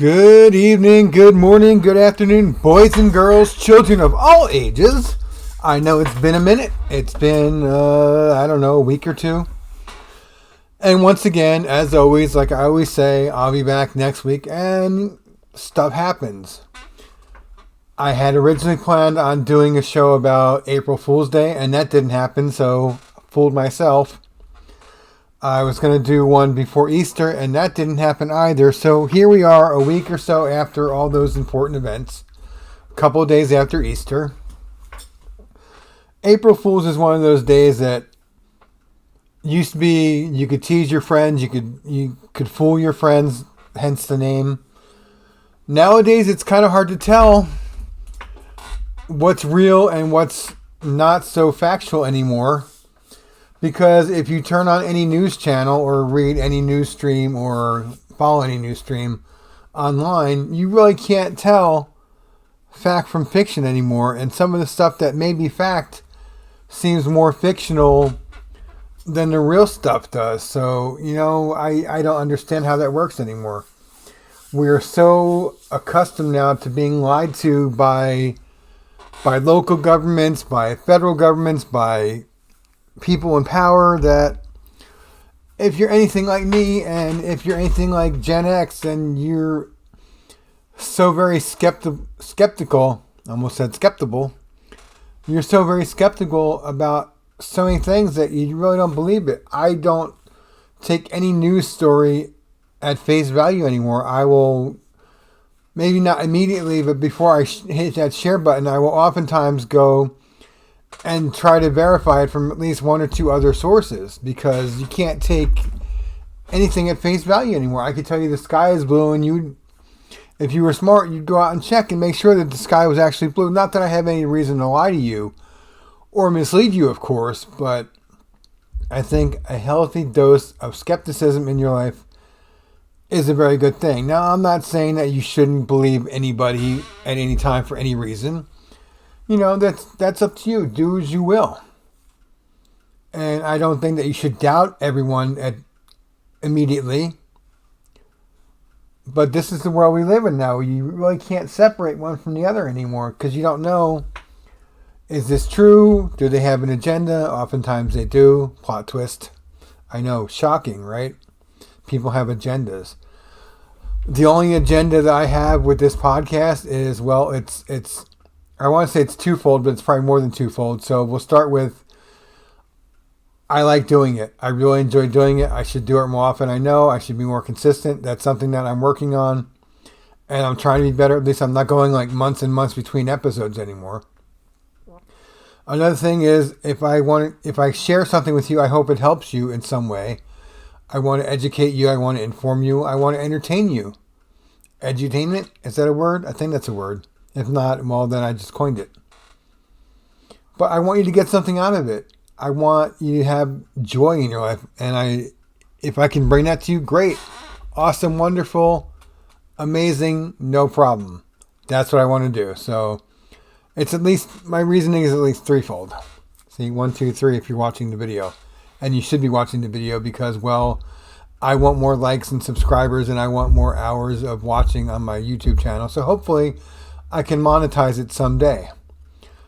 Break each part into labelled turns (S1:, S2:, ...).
S1: Good evening, good morning, good afternoon, boys and girls, children of all ages. I know it's been a minute. It's been, a week or two. And once again, as always, like I always say, I'll be back next week and stuff happens. I had originally planned on doing a show about April Fool's Day, and that didn't happen, so I fooled myself. I was going to do one before Easter, and that didn't happen either. So here we are a week or so after all those important events. A couple of days after Easter. April Fool's is one of those days that used to be, you could tease your friends, you could fool your friends, hence the name. Nowadays, it's kind of hard to tell what's real and what's not so factual anymore. Because if you turn on any news channel or read any news stream or follow any news stream online, you really can't tell fact from fiction anymore. And some of the stuff that may be fact seems more fictional than the real stuff does. So, I don't understand how that works anymore. We're so accustomed now to being lied to by local governments, by federal governments, by people in power, that if you're anything like me and if you're anything like Gen X, then you're so very skeptical, almost said skeptical, you're so very skeptical about so many things that you really don't believe it. I don't take any news story at face value anymore. I will, maybe not immediately, but before I hit that share button, I will oftentimes go and try to verify it from at least one or two other sources, because you can't take anything at face value anymore. I could tell you the sky is blue, and if you were smart, you'd go out and check and make sure that the sky was actually blue. Not that I have any reason to lie to you or mislead you, of course, but I think a healthy dose of skepticism in your life is a very good thing. Now, I'm not saying that you shouldn't believe anybody at any time for any reason. That's up to you. Do as you will. And I don't think that you should doubt everyone immediately. But this is the world we live in now. You really can't separate one from the other anymore, because you don't know, is this true? Do they have an agenda? Oftentimes they do. Plot twist. I know, shocking, right? People have agendas. The only agenda that I have with this podcast is, well, it's I want to say it's twofold, but it's probably more than twofold. So we'll start with, I like doing it. I really enjoy doing it. I should do it more often. I know I should be more consistent. That's something that I'm working on. And I'm trying to be better. At least I'm not going like months and months between episodes anymore. Another thing is, if I share something with you, I hope it helps you in some way. I want to educate you. I want to inform you. I want to entertain you. Edutainment? Is that a word? I think that's a word. If not, well, then I just coined it. But I want you to get something out of it. I want you to have joy in your life. And if I can bring that to you, great. Awesome, wonderful, amazing, no problem. That's what I want to do. So it's at least, my reasoning is at least threefold. See, 1, 2, 3 if you're watching the video. And you should be watching the video because, well, I want more likes and subscribers, and I want more hours of watching on my YouTube channel. So hopefully I can monetize it someday.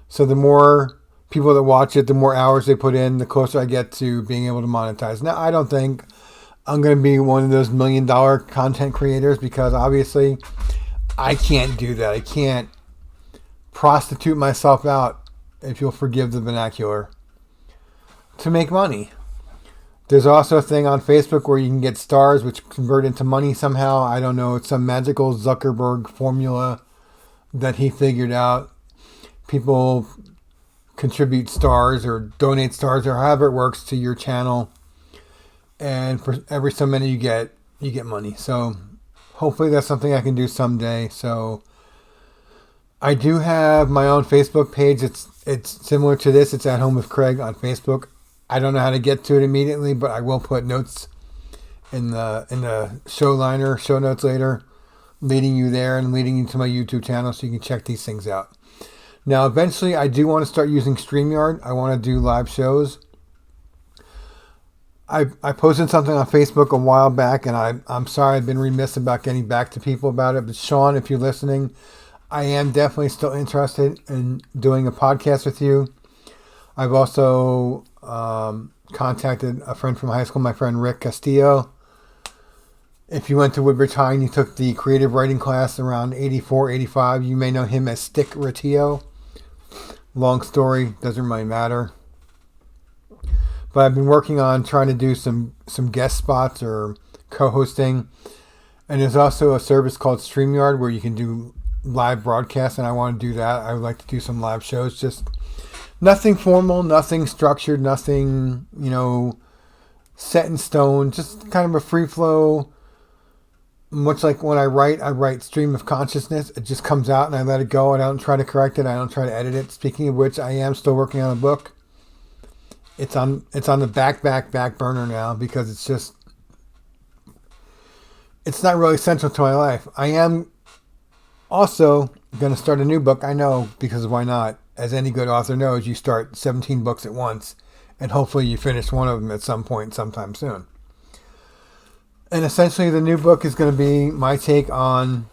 S1: So the more people that watch it, the more hours they put in, the closer I get to being able to monetize. Now, I don't think I'm going to be one of those $1 million content creators, because obviously I can't do that. I can't prostitute myself out, if you'll forgive the vernacular, to make money. There's also a thing on Facebook where you can get stars, which convert into money somehow. I don't know. It's some magical Zuckerberg formula that he figured out. People contribute stars or donate stars or however it works to your channel, and for every so many you get money. So hopefully that's something I can do someday. So I do have my own Facebook page. It's similar to this. It's At Home with Craig on Facebook. I don't know how to get to it immediately, but I will put notes in the show notes later, leading you there and leading you to my YouTube channel so you can check these things out. Now, eventually, I do want to start using StreamYard. I want to do live shows. I posted something on Facebook a while back, and I'm sorry I've been remiss about getting back to people about it. But Sean, if you're listening, I am definitely still interested in doing a podcast with you. I've also contacted a friend from high school, my friend Rick Castillo. If you went to Woodbridge High and you took the creative writing class around 84, 85, you may know him as Stick Ratillo. Long story, doesn't really matter. But I've been working on trying to do some guest spots or co-hosting. And there's also a service called StreamYard where you can do live broadcasts, and I want to do that. I would like to do some live shows. Just nothing formal, nothing structured, nothing, set in stone. Just kind of a free flow. Much like when I write stream of consciousness. It just comes out and I let it go. I don't try to correct it. I don't try to edit it. Speaking of which, I am still working on a book. It's on the back burner now because it's not really central to my life. I am also going to start a new book. I know, because why not? As any good author knows, you start 17 books at once, and hopefully you finish one of them at some point sometime soon. And essentially the new book is going to be my take on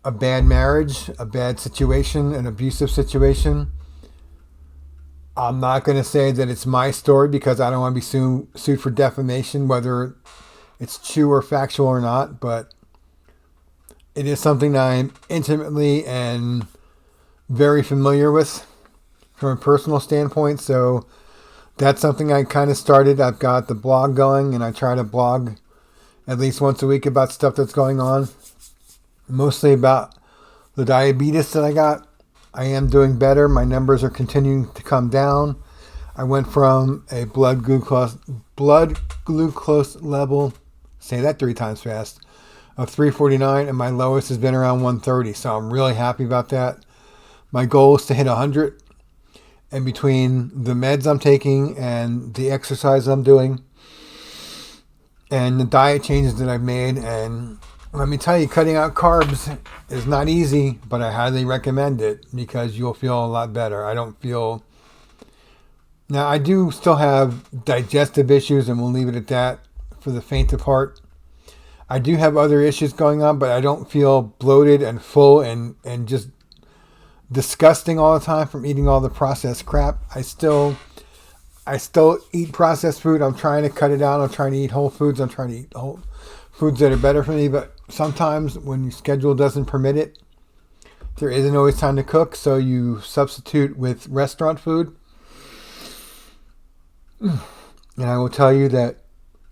S1: a bad marriage, a bad situation, an abusive situation. I'm not going to say that it's my story because I don't want to be sued for defamation, whether it's true or factual or not, but it is something that I'm intimately and very familiar with from a personal standpoint. So that's something I kind of started. I've got the blog going, and I try to blog at least once a week about stuff that's going on, mostly about the diabetes that I got. I am doing better. My numbers are continuing to come down. I went from a blood glucose level, say that 3 times fast, of 349, and my lowest has been around 130. So I'm really happy about that. My goal is to hit 100. And between the meds I'm taking and the exercise I'm doing and the diet changes that I've made, and let me tell you, cutting out carbs is not easy, but I highly recommend it because you'll feel a lot better. Now I do still have digestive issues, and we'll leave it at that for the faint of heart. I do have other issues going on, but I don't feel bloated and full and just disgusting all the time from eating all the processed crap. I still eat processed food. I'm trying to cut it out. I'm trying to eat whole foods. I'm trying to eat whole foods that are better for me, but sometimes when your schedule doesn't permit it, there isn't always time to cook, so you substitute with restaurant food. And I will tell you that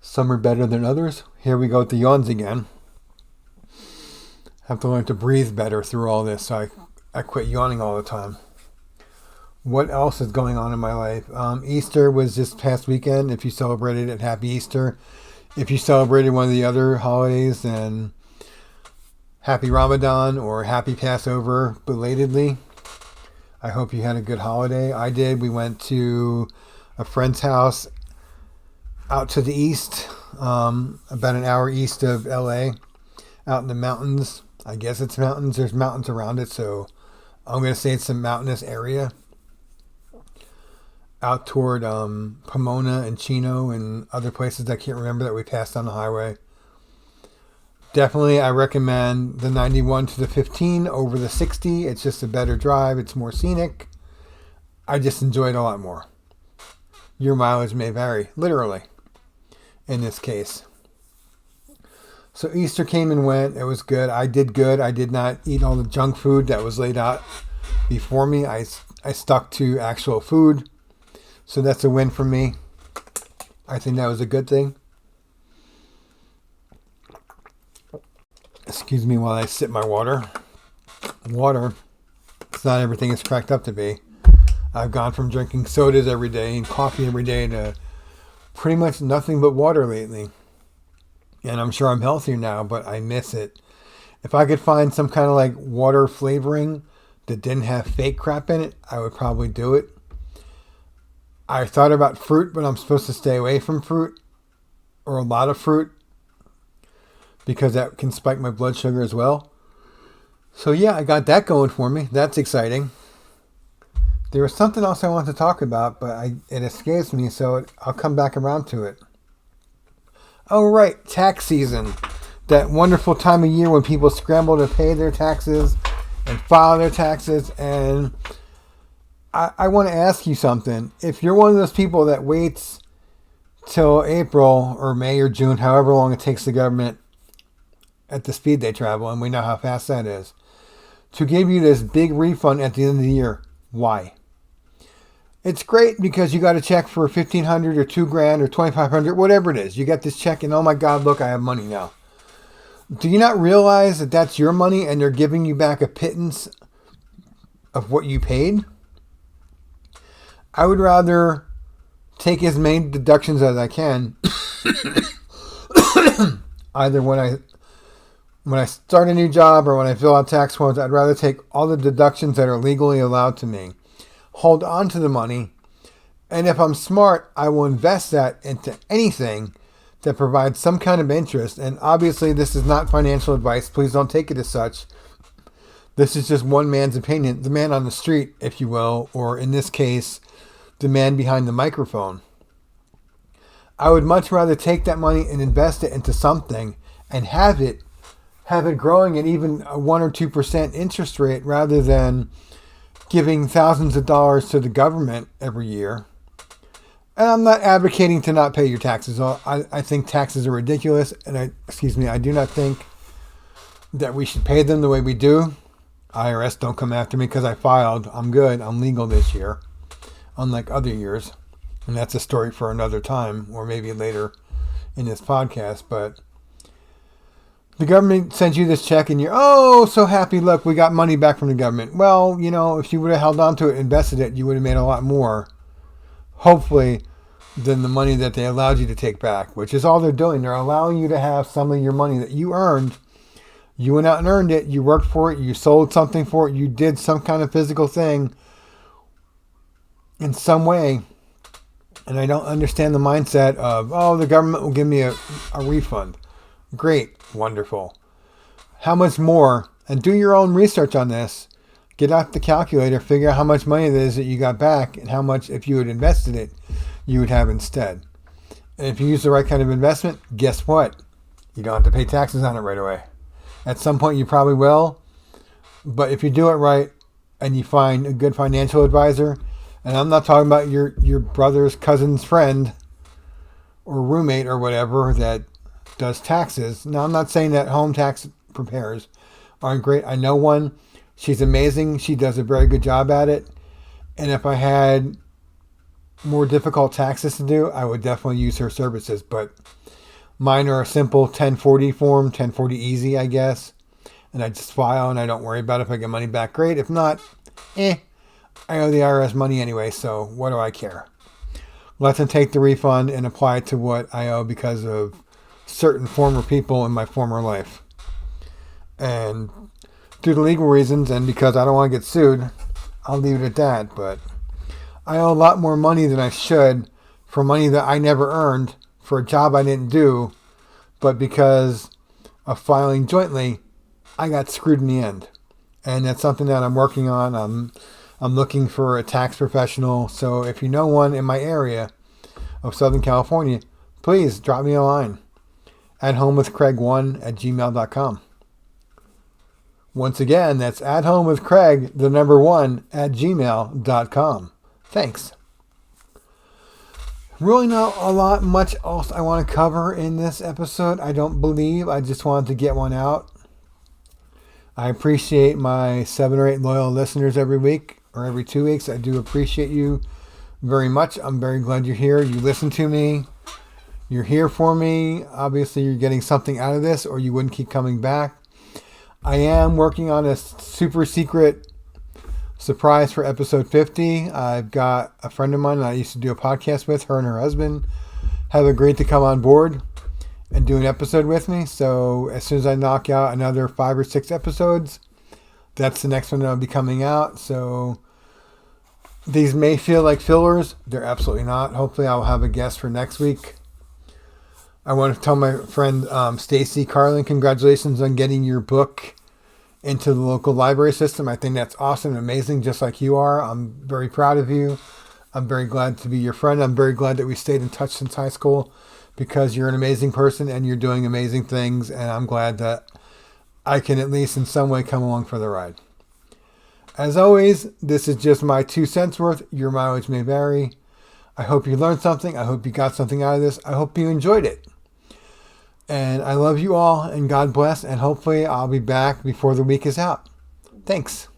S1: some are better than others. Here we go with the yawns again. I have to learn to breathe better through all this, so I quit yawning all the time. What else is going on in my life? Easter was this past weekend. If you celebrated it, happy Easter. If you celebrated one of the other holidays, then happy Ramadan or happy Passover belatedly. I hope you had a good holiday. I did. We went to a friend's house out to the east, about an hour east of LA, out in the mountains. I guess it's mountains. There's mountains around it, so I'm going to say it's a mountainous area. Out toward Pomona and Chino and other places I can't remember that we passed on the highway. Definitely, I recommend the 91 to the 15 over the 60. It's just a better drive. It's more scenic. I just enjoy it a lot more. Your mileage may vary, literally, in this case. So Easter came and went. It was good. I did good. I did not eat all the junk food that was laid out before me. I stuck to actual food. So that's a win for me. I think that was a good thing. Excuse me while I sip my water. Water, it's not everything it's cracked up to be. I've gone from drinking sodas every day and coffee every day to pretty much nothing but water lately. And I'm sure I'm healthier now, but I miss it. If I could find some kind of like water flavoring that didn't have fake crap in it, I would probably do it. I thought about fruit, but I'm supposed to stay away from fruit or a lot of fruit because that can spike my blood sugar as well. So yeah, I got that going for me. That's exciting. There was something else I wanted to talk about, but it escapes me, so I'll come back around to it. Oh, right, tax season. That wonderful time of year when people scramble to pay their taxes and file their taxes. And I want to ask you something. If you're one of those people that waits till April or May or June, however long it takes the government at the speed they travel, and we know how fast that is, to give you this big refund at the end of the year, why? It's great because you got a check for $1,500 or $2,000 or $2,500, whatever it is. You get this check and oh my God, look, I have money now. Do you not realize that that's your money and they're giving you back a pittance of what you paid? I would rather take as many deductions as I can. Either when I start a new job or when I fill out tax forms, I'd rather take all the deductions that are legally allowed to me. Hold on to the money, and if I'm smart, I will invest that into anything that provides some kind of interest. And obviously, this is not financial advice. Please don't take it as such. This is just one man's opinion, the man on the street, if you will, or in this case, the man behind the microphone. I would much rather take that money and invest it into something and have it growing at even a 1 or 2% interest rate rather than giving thousands of dollars to the government every year. And I'm not advocating to not pay your taxes. I think taxes are ridiculous, and I do not think that we should pay them the way we do. IRS, don't come after me because I filed. I'm good. I'm legal this year, unlike other years. And that's a story for another time, or maybe later in this podcast. But the government sends you this check and you're, oh, so happy. Look, we got money back from the government. Well, if you would have held on to it, invested it, you would have made a lot more, hopefully, than the money that they allowed you to take back, which is all they're doing. They're allowing you to have some of your money that you earned. You went out and earned it. You worked for it. You sold something for it. You did some kind of physical thing in some way. And I don't understand the mindset of, oh, the government will give me a refund. Great. Wonderful. How much more? And do your own research on this. Get out the calculator, figure out how much money it is that you got back and how much, if you had invested it, you would have instead. And if you use the right kind of investment, guess what? You don't have to pay taxes on it right away. At some point you probably will, but if you do it right and you find a good financial advisor, and I'm not talking about your brother's cousin's friend or roommate or whatever that does taxes. Now, I'm not saying that home tax preparers aren't great. I know one. She's amazing. She does a very good job at it. And if I had more difficult taxes to do, I would definitely use her services. But mine are a simple 1040 form, 1040 easy, I guess. And I just file and I don't worry about it. If I get money back, great. If not, I owe the IRS money anyway, so what do I care? Let them take the refund and apply it to what I owe because of certain former people in my former life. And due to legal reasons and because I don't want to get sued, I'll leave it at that. But I owe a lot more money than I should for money that I never earned for a job I didn't do. But because of filing jointly, I got screwed in the end. And that's something that I'm working on. I'm looking for a tax professional. So if you know one in my area of Southern California, please drop me a line. athomewithcraig1@gmail.com. Once again, that's athomewithcraig, the number 1, @gmail.com. Thanks. Really not much else I want to cover in this episode, I don't believe. I just wanted to get one out. I appreciate my 7 or 8 loyal listeners every week or every 2 weeks. I do appreciate you very much. I'm very glad you're here. You listen to me. You're here for me. Obviously, you're getting something out of this or you wouldn't keep coming back. I am working on a super secret surprise for episode 50. I've got a friend of mine that I used to do a podcast with. Her and her husband have agreed to come on board and do an episode with me. So as soon as I knock out another 5 or 6 episodes, that's the next one that'll be coming out. So these may feel like fillers. They're absolutely not. Hopefully I'll have a guest for next week. I want to tell my friend Stacy Carlin, congratulations on getting your book into the local library system. I think that's awesome and amazing, just like you are. I'm very proud of you. I'm very glad to be your friend. I'm very glad that we stayed in touch since high school. because you're an amazing person and you're doing amazing things, and I'm glad that I can at least in some way come along for the ride. As always, this is just my 2 cents worth. Your mileage may vary. I hope you learned something. I hope you got something out of this. I hope you enjoyed it. And I love you all, and God bless, and hopefully I'll be back before the week is out. Thanks.